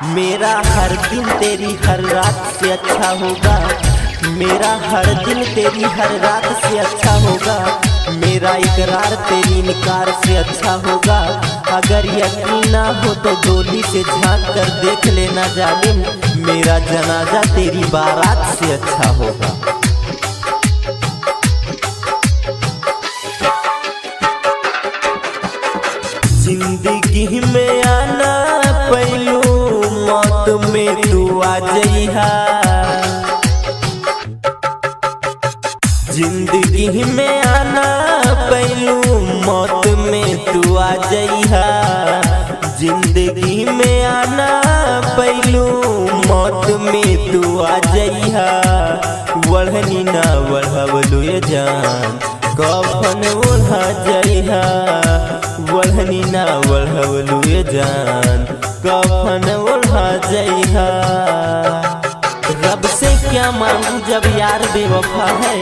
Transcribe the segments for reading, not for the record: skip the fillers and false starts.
मेरा हर दिन तेरी हर रात से अच्छा होगा। मेरा हर दिन तेरी हर रात से अच्छा होगा। मेरा इकरार तेरी इनकार से अच्छा होगा। अगर यकीन ना हो तो डोली से झांक कर देख लेना जालिम, मेरा जनाजा तेरी बारात से अच्छा होगा। जिंदगी में आना पहलू, मौत में तू आ जइहा। जिंदगी में आना पहलू, मौत में तू आ जइहा। जिंदगी में आना पहलू, मौत में तू आ जइहा। वढ़नी ना वढ़वलू ये जान, कफन ओढ़ा जइहा। वढ़नी ना वढ़वलू ये जान, कफन ओढ़ा जइहा। रब से क्या मांगू जब यार बेवफा है।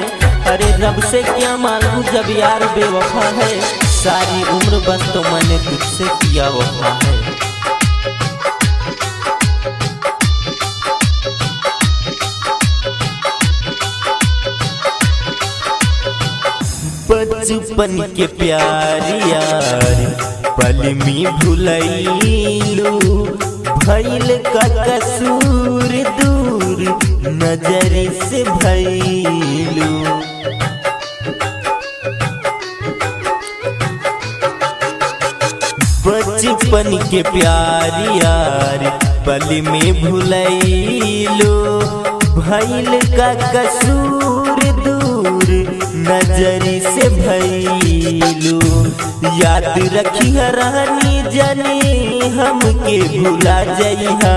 अरे रब से क्या मांगू जब यार बेवफा है। सारी उम्र बस तो मैंने तुझसे किया वफा है। बचपन के प्यार यार पल में भुलैलू। भइल का कसूर दूर नजर से भइलू। बचपन के प्यार यार पल में भुलैलू। भइल का कसूर दूर नजर से भइलू। याद रखी रानी जानी हमके भुला जइहा।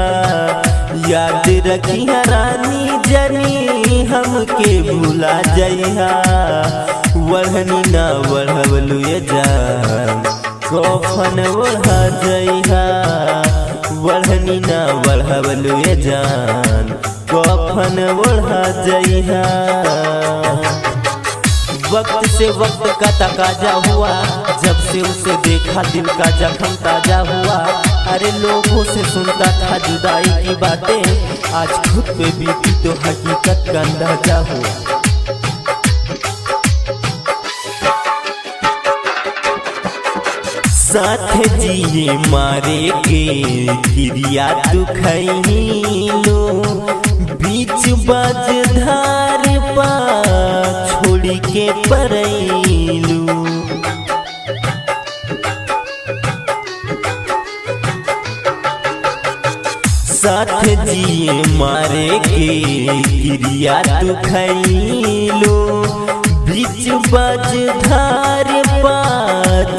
याद रखी रानी जानी हमके भुला जइहा। वढ़नी ना वढ़वलू ये जान, कफन ओढ़ा जइहा। वढ़नी ना वढ़वलू ये जान, कफन ओढ़ा जइहा। वक्त से वक्त का तकाजा हुआ, जब से उसे देखा दिल का जख्म ताजा हुआ। अरे लोगों से सुनता था जुदाई की बातें, आज खुद पे बीती तो हकीकत का अंदाजा हुआ। साथ जिए मारे के क्रिया तू खइलो। बीच बाजधार पा छोड़ी के परैलू। साथ जिए मारे के क्रिया तू खइलो। बीच बाजधार पा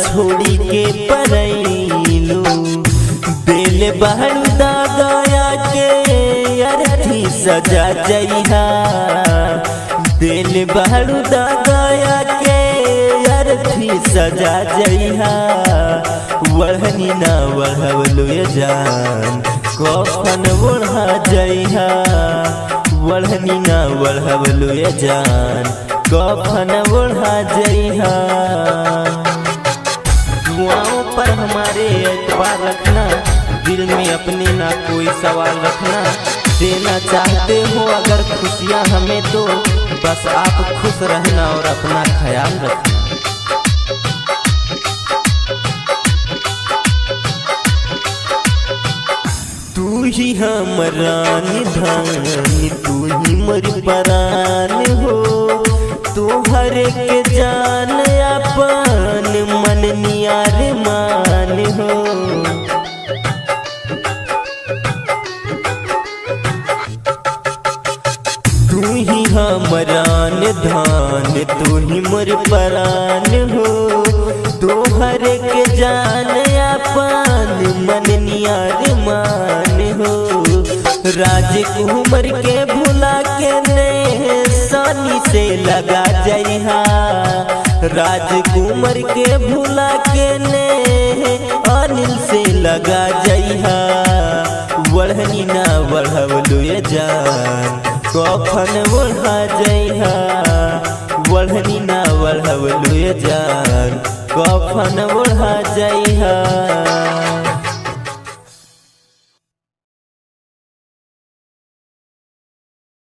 छोड़ी के परैलू। दिल बहन दागाया के अर्थी सजा जइहा। दिल बहन दागाया के अर्थी सजा जइहा। वढ़नी ना वढ़वलू ये जान, कफन ओढ़ा जइहा। वढ़नी ना वढ़वलू ये जान, कफन ओढ़ा जइहा। दुआओं पर हमारे एतबार रखना, दिल में अपने ना कोई सवाल रखना। देना चाहते हो अगर खुशियाँ हमें तो बस आप खुश रहना और अपना ख्याल रखना। तू ही हमारा निधान, तू ही मोर परान हो। तू हर के जान अपन मन नियार मान हो। तू ही हमारा निधान, तू ही मोर परान हो। तू हर के जान अपन मन नियार मान हो। राजकुमार के भुला के ने सानी से लगा जइहा। राजकुमार के भुला के ने अनिल से लगा जइहा। वढ़नी ना वढ़वलू ये जान, कफन ओढ़ा जइहा। वढ़नी ना वढ़वलू ये जान, कफन ओढ़ा जइहा।